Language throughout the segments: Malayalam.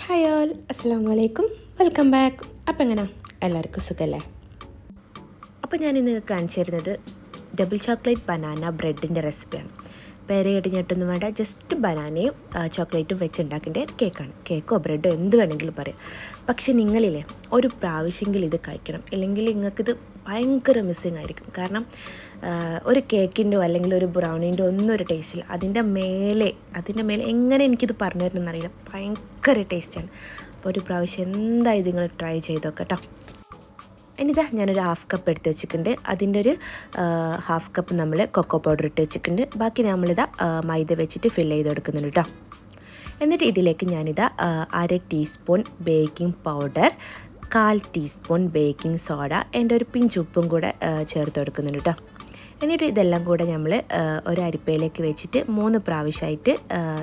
ഹായ് ഓൾ, അസ്സലാമു അലൈക്കും, വെൽക്കം ബാക്ക്. അപ്പം എങ്ങനെ എല്ലാവർക്കും സുഖമല്ലേ? അപ്പോൾ ഞാനിന്ന് കാണിച്ചു തരുന്നത് ഡബിൾ ചോക്ലേറ്റ് ബനാന ബ്രെഡിൻ്റെ റെസിപ്പിയാണ്. പേര് കേട്ടിഞ്ഞിട്ടൊന്നും വേണ്ട, ജസ്റ്റ് ബനാനയും ചോക്ലേറ്റും വെച്ച് ഉണ്ടാക്കേണ്ട കേക്കാണ്. കേക്കോ ബ്രെഡോ എന്ത് വേണമെങ്കിലും പറയാം. പക്ഷെ നിങ്ങളില്ലേ ഒരു പ്രാവശ്യമെങ്കിലും ഇത് കഴിക്കണം, ഇല്ലെങ്കിൽ നിങ്ങൾക്കിത് ഭയങ്കര മിസ്സിങ് ആയിരിക്കും. കാരണം ഒരു കേക്കിൻ്റെയോ അല്ലെങ്കിൽ ഒരു ബ്രൗണീൻ്റെയോ ഒന്നും ഒരു ടേസ്റ്റില്ല. അതിൻ്റെ മേലെ എങ്ങനെ എനിക്കിത് പറഞ്ഞു തരണമെന്ന് അറിയില്ല, ഭയങ്കര ടേസ്റ്റാണ്. അപ്പോൾ ഒരു പ്രാവശ്യം എന്തായാലും നിങ്ങൾ ട്രൈ ചെയ്ത് നോക്കട്ടോ. ഇനിതാ ഞാനൊരു ഹാഫ് കപ്പ് എടുത്ത് വെച്ചിട്ടുണ്ട്. അതിൻ്റെ ഒരു ഹാഫ് കപ്പ് നമ്മൾ കൊക്കോ പൗഡർ ഇട്ട് വെച്ചിട്ടുണ്ട്. ബാക്കി നമ്മളിതാ മൈദ വെച്ചിട്ട് ഫില്ല് ചെയ്ത് കൊടുക്കുന്നുണ്ട് കേട്ടോ. എന്നിട്ട് ഇതിലേക്ക് ഞാനിതാ 1/2 teaspoon baking powder, 1/4 teaspoon baking soda, എൻ്റെ ഒരു പിഞ്ച് ഉപ്പും കൂടെ ചേർത്ത് കൊടുക്കുന്നുണ്ട് കേട്ടോ. എന്നിട്ട് ഇതെല്ലാം കൂടെ നമ്മൾ ഒരു അരിപ്പയിലേക്ക് വെച്ചിട്ട് 3 പ്രാവശ്യമായിട്ട്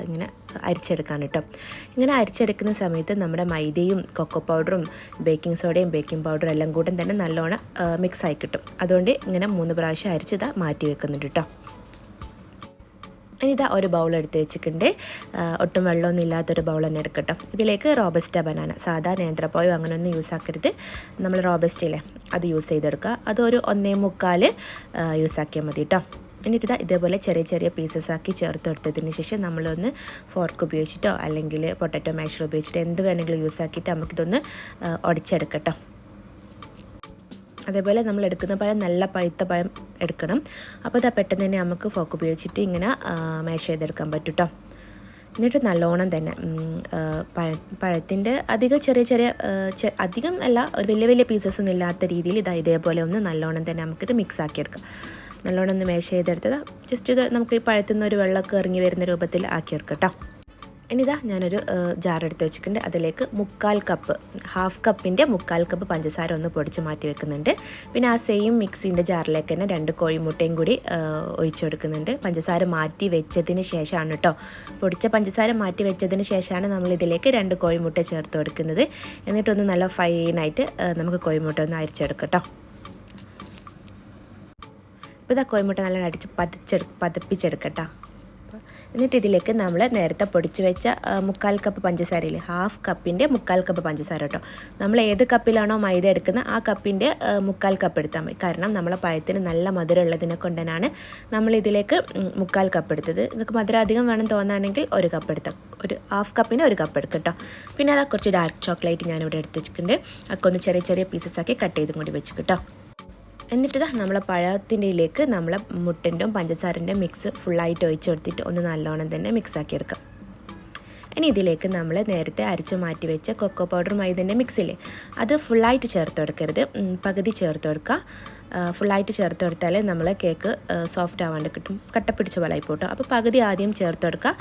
ഇങ്ങനെ അരിച്ചെടുക്കാൻ കേട്ടോ. ഇങ്ങനെ അരിച്ചെടുക്കുന്ന സമയത്ത് നമ്മുടെ മൈദയും കൊക്കോ പൗഡറും ബേക്കിംഗ് സോഡയും ബേക്കിംഗ് പൗഡറും എല്ലാം കൂടെ തന്നെ നല്ലോണം മിക്സായി കിട്ടും. അതുകൊണ്ട് ഇങ്ങനെ 3 പ്രാവശ്യം അരിച്ചിതാ മാറ്റി വെക്കുന്നുണ്ട് കേട്ടോ. ഇനിതാ ഒരു ബൗൾ എടുത്ത് വെച്ചിട്ടുണ്ട്. ഒട്ടും വെള്ളമൊന്നും ഇല്ലാത്തൊരു ബൗൾ തന്നെ എടുക്കട്ടോ. ഇതിലേക്ക് റോബസ്റ്റ ബനാന, സാധാ നേന്ത്രപ്പഴം അങ്ങനെയൊന്നും യൂസ് ആക്കരുത്. നമ്മൾ റോബസ്റ്റയില്ലേ അത് യൂസ് ചെയ്തെടുക്കുക. അതൊരു 1.25 യൂസാക്കിയാൽ മതി കേട്ടോ. എന്നിട്ട് ഇതേപോലെ ചെറിയ ചെറിയ പീസസ് ആക്കി ചേർത്ത് എടുത്തതിന് ശേഷം നമ്മളൊന്ന് ഫോർക്ക് ഉപയോഗിച്ചിട്ടോ അല്ലെങ്കിൽ പൊട്ടാറ്റോ മാഷർ ഉപയോഗിച്ചിട്ടോ എന്ത് വേണമെങ്കിലും യൂസ് ആക്കിയിട്ട് നമുക്കിതൊന്ന് ഉടച്ചെടുക്കട്ടോ. അതേപോലെ നമ്മൾ എടുക്കുന്ന പഴം നല്ല പഴുത്ത പഴം എടുക്കണം. അപ്പോൾ അത് പെട്ടെന്ന് തന്നെ നമുക്ക് ഫോക്ക് ഉപയോഗിച്ചിട്ട് ഇങ്ങനെ മാഷ് ചെയ്തെടുക്കാൻ പറ്റും കേട്ടോ. എന്നിട്ട് നല്ലോണം തന്നെ പഴത്തിൻ്റെ അധികം ചെറിയ അധികം അല്ല, ഒരു വലിയ വലിയ പീസസ് ഒന്നും ഇല്ലാത്ത രീതിയിൽ ഇതേപോലെ ഒന്ന് നല്ലോണം തന്നെ നമുക്കിത് മിക്സ് ആക്കിയെടുക്കാം. നല്ലോണം ഒന്ന് മാഷ് ചെയ്തെടുത്തത് ജസ്റ്റ് ഇത് നമുക്ക് ഈ പഴത്തിൽ നിന്ന് ഒരു വെള്ളമൊക്കെ ഇറങ്ങി വരുന്ന രൂപത്തിൽ ആക്കിയെടുക്കാം കേട്ടോ. ഇനിതാ ഞാനൊരു ജാർ എടുത്ത് വെച്ചിട്ടുണ്ട്. അതിലേക്ക് 1/4 കപ്പ്, ഹാഫ് കപ്പിൻ്റെ 1/4 കപ്പ് പഞ്ചസാര ഒന്ന് പൊടിച്ച് മാറ്റി വെക്കുന്നുണ്ട്. പിന്നെ ആ സെയിം മിക്സിൻ്റെ ജാറിലേക്ക് തന്നെ 2 കോഴിമുട്ടയും കൂടി ഒഴിച്ചു കൊടുക്കുന്നുണ്ട്. പഞ്ചസാര മാറ്റി വെച്ചതിന് ശേഷമാണ് കേട്ടോ, പൊടിച്ച പഞ്ചസാര മാറ്റി വെച്ചതിന് ശേഷമാണ് നമ്മൾ ഇതിലേക്ക് 2 കോഴിമുട്ട ചേർത്ത് കൊടുക്കുന്നത്. എന്നിട്ടൊന്ന് നല്ല ഫൈനായിട്ട് നമുക്ക് കോഴിമുട്ട ഒന്ന് അരിച്ചെടുക്കാം കേട്ടോ. ഇപ്പോൾ ഇതാ കോഴിമുട്ട നല്ല അടിച്ച് പതപ്പിച്ചെടുക്കട്ടോ. എന്നിട്ട് ഇതിലേക്ക് നമ്മൾ നേരത്തെ പൊടിച്ച് വെച്ച 1/4 കപ്പ് പഞ്ചസാരയിൽ ഹാഫ് കപ്പിൻ്റെ 1/4 കപ്പ് പഞ്ചസാര കേട്ടോ. നമ്മൾ ഏത് കപ്പിലാണോ മൈദ എടുക്കുന്നത് ആ കപ്പിൻ്റെ 1/4 കപ്പ് എടുത്താൽ മതി. കാരണം നമ്മളെ പഴത്തിന് നല്ല മധുരം ഉള്ളതിനെ കൊണ്ടാണ് നമ്മൾ ഇതിലേക്ക് 1/4 കപ്പ് എടുത്തത്. നിങ്ങൾക്ക് മധുരം അധികം വേണം തോന്നുകയാണെങ്കിൽ 1 കപ്പ് എടുത്താൽ, ഒരു ഹാഫ് കപ്പിന് 1 കപ്പ് എടുക്കും കേട്ടോ. പിന്നെ അതാ കുറച്ച് ഡാർക്ക് ചോക്ലേറ്റ് ഞാനിവിടെ എടുത്ത് വെച്ചിട്ടുണ്ട്. അതൊക്കെ ഒന്ന് ചെറിയ ചെറിയ പീസസ് ആക്കി കട്ട് ചെയ്തും കൂടി വെച്ച് കേട്ടോ. എന്നിട്ട് നമ്മളെ പഴത്തിൻ്റെ ഇതിലേക്ക് നമ്മളെ മുട്ടൻ്റെയും പഞ്ചസാരൻ്റെ മിക്സ് ഫുള്ളായിട്ട് ഒഴിച്ച് കൊടുത്തിട്ട് ഒന്ന് നല്ലോണം തന്നെ മിക്സാക്കി എടുക്കാം. ഇനി ഇതിലേക്ക് നമ്മൾ നേരത്തെ അരിച്ച് മാറ്റി വെച്ച കൊക്കോ പൗഡർ മൈദൻ്റെ മിക്സില്ലേ അത് ഫുള്ളായിട്ട് ചേർത്ത് കൊടുക്കരുത്, പകുതി ചേർത്ത് കൊടുക്കുക. ഫുള്ളായിട്ട് ചേർത്ത് കൊടുത്താൽ നമ്മൾ കേക്ക് സോഫ്റ്റ് ആവാണ്ട് കിട്ടും, കട്ട പിടിച്ച പോലെ ആയിപ്പോട്ടോ. അപ്പോൾ പകുതി ആദ്യം ചേർത്ത് കൊടുക്കുക.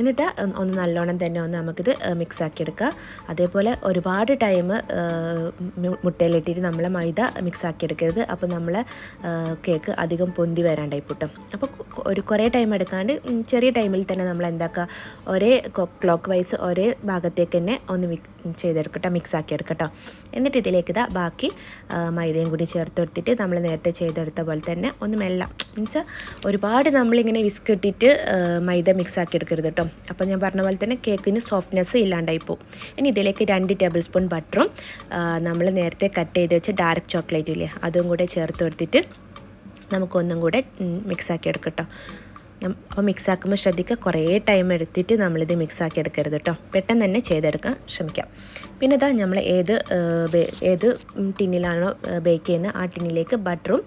എന്നിട്ട് ഒന്ന് നല്ലോണം തന്നെ ഒന്ന് നമുക്കിത് മിക്സാക്കിയെടുക്കുക. അതേപോലെ ഒരുപാട് ടൈം മുട്ടയിലിട്ടിട്ട് നമ്മൾ മൈദ മിക്സാക്കിയെടുക്കരുത്. അപ്പോൾ നമ്മൾ കേക്ക് അധികം പൊന്തി വരാണ്ടായി പൊട്ടും. അപ്പോൾ കുറേ ടൈം എടുക്കാണ്ട് ചെറിയ ടൈമിൽ തന്നെ നമ്മൾ എന്താക്കുക, ഒരേ ക്ലോക്ക് വൈസ് ഒരേ ഭാഗത്തേക്ക് തന്നെ ഒന്ന് ചെയ്തെടുക്കട്ടോ, മിക്സാക്കിയെടുക്കട്ടോ. എന്നിട്ട് ഇതിലേക്ക് ബാക്കി മൈദയും കൂടി ചേർത്ത് കൊടുത്തിട്ട് നമ്മൾ നേരത്തെ ചെയ്തെടുത്ത പോലെ തന്നെ ഒന്ന് മെല്ലാം, എന്നുവെച്ചാൽ ഒരുപാട് നമ്മളിങ്ങനെ വിസ്ക് ഇട്ടിട്ട് മൈദ മിക്സാക്കി എടുക്കരുത് കേട്ടോ. അപ്പോൾ ഞാൻ പറഞ്ഞ പോലെ തന്നെ കേക്കിന് സോഫ്റ്റ്നെസ് ഇല്ലാണ്ടായി പോകും. ഇനി ഇതിലേക്ക് 2 ടേബിൾ സ്പൂൺ ബട്ടറും നമ്മൾ നേരത്തെ കട്ട് ചെയ്ത് വെച്ച ഡാർക്ക് ചോക്ലേറ്റും ഇല്ലേ അതും കൂടെ ചേർത്ത് കൊടുത്തിട്ട് നമുക്കൊന്നും കൂടെ മിക്സാക്കി എടുക്കട്ടോ. അപ്പോൾ മിക്സാക്കുമ്പോൾ ശ്രദ്ധിക്കുക, കുറേ ടൈം എടുത്തിട്ട് നമ്മളിത് മിക്സാക്കി എടുക്കരുത് കേട്ടോ. പെട്ടെന്ന് തന്നെ ചെയ്തെടുക്കാൻ ശ്രമിക്കാം. പിന്നെ ഇതാ നമ്മൾ ഏത് ടിന്നിലാണോ ബേക്ക് ചെയ്യുന്നത് ആ ടിന്നിലേക്ക് ബട്ടറും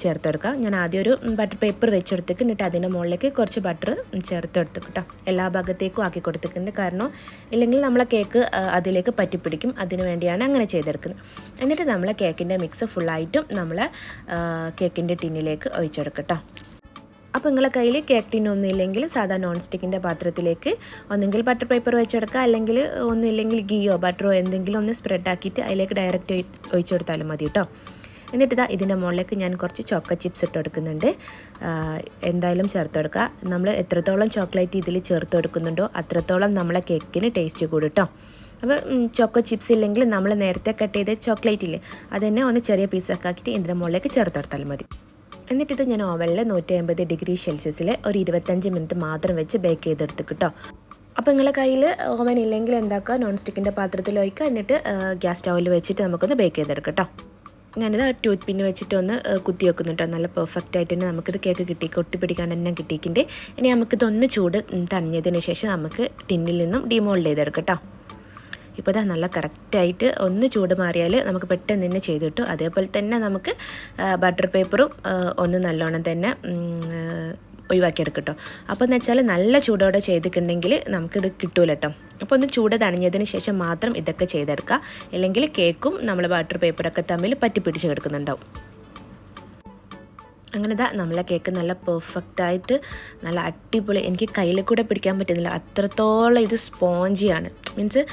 ചേർത്ത് കൊടുക്കുക. ഞാൻ ആദ്യം ഒരു ബട്ടർ പേപ്പർ വെച്ചെടുത്തിട്ട് എന്നിട്ട് അതിൻ്റെ മുകളിലേക്ക് കുറച്ച് ബട്ടർ ചേർത്ത് എടുത്തു കേട്ടോ. എല്ലാ ഭാഗത്തേക്കും ആക്കി കൊടുത്തിട്ടുണ്ട്. കാരണം ഇല്ലെങ്കിൽ നമ്മളെ കേക്ക് അതിലേക്ക് പറ്റിപ്പിടിക്കും, അതിന് വേണ്ടിയാണ് അങ്ങനെ ചെയ്തെടുക്കുന്നത്. എന്നിട്ട് നമ്മളെ കേക്കിൻ്റെ മിക്സ് ഫുള്ളായിട്ടും നമ്മളെ കേക്കിൻ്റെ ടിന്നിലേക്ക് ഒഴിച്ചെടുക്കുക കേട്ടോ. അപ്പോൾ നിങ്ങളുടെ കയ്യിൽ കേക്ക് ടിൻ ഒന്നും ഇല്ലെങ്കിൽ സാധാ നോൺ സ്റ്റിക്കിൻ്റെ പാത്രത്തിലേക്ക് ഒന്നെങ്കിൽ ബട്ടർ പേപ്പർ വെച്ചെടുക്കുക, അല്ലെങ്കിൽ ഒന്നുമില്ലെങ്കിൽ ഗീയോ ബട്ടറോ എന്തെങ്കിലും ഒന്ന് സ്പ്രെഡ് ആക്കിയിട്ട് അതിലേക്ക് ഡയറക്റ്റ് ഒഴിച്ചു കൊടുത്താലും മതി കേട്ടോ. എന്നിട്ട് ഇതിൻ്റെ മുകളിലേക്ക് ഞാൻ കുറച്ച് ചോക്ലേറ്റ് ചിപ്സ് ഇട്ട് കൊടുക്കുന്നുണ്ട്. എന്തായാലും ചേർത്ത് കൊടുക്കുക. നമ്മൾ എത്രത്തോളം ചോക്ലേറ്റ് ഇതിൽ ചേർത്ത് കൊടുക്കുന്നുണ്ടോ അത്രത്തോളം നമ്മളെ കേക്കിന് ടേസ്റ്റ് കൂടും കേട്ടോ. അപ്പോൾ ചോക്കോ ചിപ്സ് ഇല്ലെങ്കിൽ നമ്മൾ നേരത്തെ കട്ട് ചെയ്ത ചോക്ലേറ്റ് ഇല്ലേ അതുതന്നെ ഒന്ന് ചെറിയ പീസൊക്കെ ആക്കിയിട്ട് ഇതിൻ്റെ മുകളിലേക്ക് ചേർത്ത് കൊടുത്താലും മതി. എന്നിട്ടിത് ഞാൻ ഓവനിൽ 150 ഡിഗ്രി സെൽഷ്യസിൽ ഒരു 25 മിനിറ്റ് മാത്രം വെച്ച് ബേക്ക് ചെയ്തെടുത്ത് കേട്ടോ. അപ്പോൾ നിങ്ങളുടെ കയ്യിൽ ഓവൻ ഇല്ലെങ്കിൽ എന്താക്കുക, നോൺ സ്റ്റിക്കിൻ്റെ പാത്രത്തിൽ വയ്ക്കുക, എന്നിട്ട് ഗ്യാസ് സ്റ്റൗവിൽ വെച്ചിട്ട് നമുക്കൊന്ന് ബേക്ക് ചെയ്തെടുക്കാം കേട്ടോ. ഞാനിത് ടൂത്ത് പിന്ന് വെച്ചിട്ടൊന്ന് കുത്തി വെക്കുന്നുണ്ടോ. നല്ല പെർഫെക്റ്റ് ആയിട്ട് തന്നെ നമുക്കിത് കേക്ക് കിട്ടി, ഒട്ടിപ്പിടിക്കാൻ തന്നെ കിട്ടിയിട്ടുണ്ട്. ഇനി നമുക്കിതൊന്ന് ചൂട് തണിഞ്ഞതിന് ശേഷം നമുക്ക് ടിന്നിൽ നിന്നും ഡിമോൾഡ് ചെയ്തെടുക്കാം കേട്ടോ. ഇപ്പോൾ ഇതാ നല്ല കറക്റ്റായിട്ട് ഒന്ന് ചൂട് മാറിയാൽ നമുക്ക് പെട്ടെന്ന് തന്നെ ചെയ്ത് കിട്ടും. അതേപോലെ തന്നെ നമുക്ക് ബട്ടർ പേപ്പറും ഒന്ന് നല്ലോണം തന്നെ ഒഴിവാക്കിയെടുക്കും കേട്ടോ. അപ്പോൾ എന്ന് വെച്ചാൽ നല്ല ചൂടോടെ ചെയ്തിട്ടുണ്ടെങ്കിൽ നമുക്കിത് കിട്ടൂല കേട്ടോ. അപ്പോൾ ഒന്ന് ചൂട് തണിഞ്ഞതിന് ശേഷം മാത്രം ഇതൊക്കെ ചെയ്തെടുക്കുക, അല്ലെങ്കിൽ കേക്കും നമ്മൾ ബട്ടർ പേപ്പറൊക്കെ തമ്മിൽ പറ്റിപ്പിടിച്ച് കിടക്കുന്നുണ്ടാവും. അങ്ങനെ ഇതാ നമ്മളെ കേക്ക് നല്ല പെർഫെക്റ്റായിട്ട് നല്ല അടിപൊളി, എനിക്ക് കയ്യിൽ കൂടെ പിടിക്കാൻ പറ്റുന്നില്ല, അത്രത്തോളം ഇത് സ്പോഞ്ചിയാണ്. മീൻസ്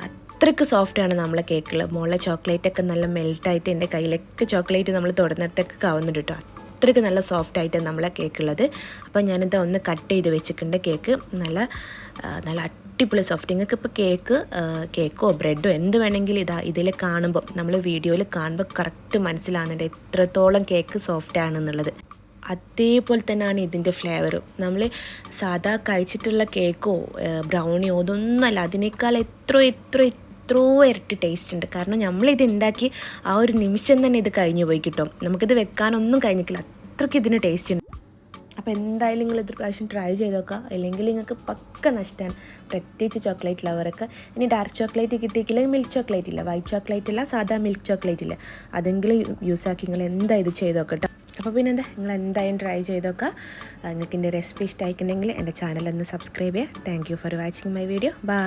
അത്രയ്ക്ക് സോഫ്റ്റാണ് നമ്മളെ കേക്കിൽ. മുകളിലെ ചോക്ലേറ്റൊക്കെ നല്ല മെൽട്ടായിട്ട് എൻ്റെ കയ്യിലൊക്കെ ചോക്ലേറ്റ് നമ്മൾ തുടർന്നിടത്തൊക്കെ ആവുന്നുണ്ട് കേട്ടോ. അത്രയ്ക്ക് നല്ല സോഫ്റ്റായിട്ട് നമ്മളെ കേക്കുള്ളത്. അപ്പോൾ ഞാനിത് ഒന്ന് കട്ട് ചെയ്ത് വെച്ചിട്ടുണ്ട്. കേക്ക് നല്ല അടിപൊളി സോഫ്റ്റ്. നിങ്ങൾക്ക് ഇപ്പോൾ കേക്കോ ബ്രെഡോ എന്ത് വേണമെങ്കിലും ഇതിൽ കാണുമ്പോൾ, നമ്മൾ വീഡിയോയിൽ കാണുമ്പോൾ കറക്റ്റ് മനസ്സിലാകുന്നുണ്ട് എത്രത്തോളം കേക്ക് സോഫ്റ്റ് ആണെന്നുള്ളത്. അതേപോലെ തന്നെയാണ് ഇതിൻ്റെ ഫ്ലേവറും. നമ്മൾ സാധാ കഴിച്ചിട്ടുള്ള കേക്കോ ബ്രൗണിയോ അതൊന്നുമല്ല, അതിനേക്കാൾ എത്രയോ ഇരട്ടി ടേസ്റ്റ് ഉണ്ട്. കാരണം നമ്മളിത് ഉണ്ടാക്കി ആ ഒരു നിമിഷം തന്നെ ഇത് കഴിഞ്ഞു പോയി കിട്ടും. നമുക്കിത് വെക്കാനൊന്നും കഴിഞ്ഞിട്ടില്ല, അത്രയ്ക്ക് ഇതിന് ടേസ്റ്റ് ഉണ്ട്. അപ്പോൾ എന്തായാലും നിങ്ങൾ ഇതൊരു പ്രാവശ്യം ട്രൈ ചെയ്ത് നോക്കുക, അല്ലെങ്കിൽ നിങ്ങൾക്ക് പക്ക നഷ്ടമാണ്. പ്രത്യേകിച്ച് ചോക്ലേറ്റ് ലവറൊക്കെ. ഇനി ഡാർക്ക് ചോക്ലേറ്റ് കിട്ടിയില്ലെങ്കിൽ മിൽക്ക് ചോക്ലേറ്റ് ഇല്ല, വൈറ്റ് ചോക്ലേറ്റ് ഇല്ല, സാധാ മിൽക്ക് ചോക്ലേറ്റ് ഇല്ല, അതെങ്കിലും യൂസാക്കി നിങ്ങൾ എന്താ ഇത് ചെയ്ത് നോക്കട്ടെ. അപ്പോൾ പിന്നെ നിങ്ങൾ എന്തായാലും ട്രൈ ചെയ്ത് നോക്കുക. നിങ്ങൾക്ക് എൻ്റെ റെസിപ്പി ഇഷ്ടമായിട്ടുണ്ടെങ്കിൽ എൻ്റെ ചാനലൊന്ന് സബ്സ്ക്രൈബ് ചെയ്യുക. Thank you for watching my video. By.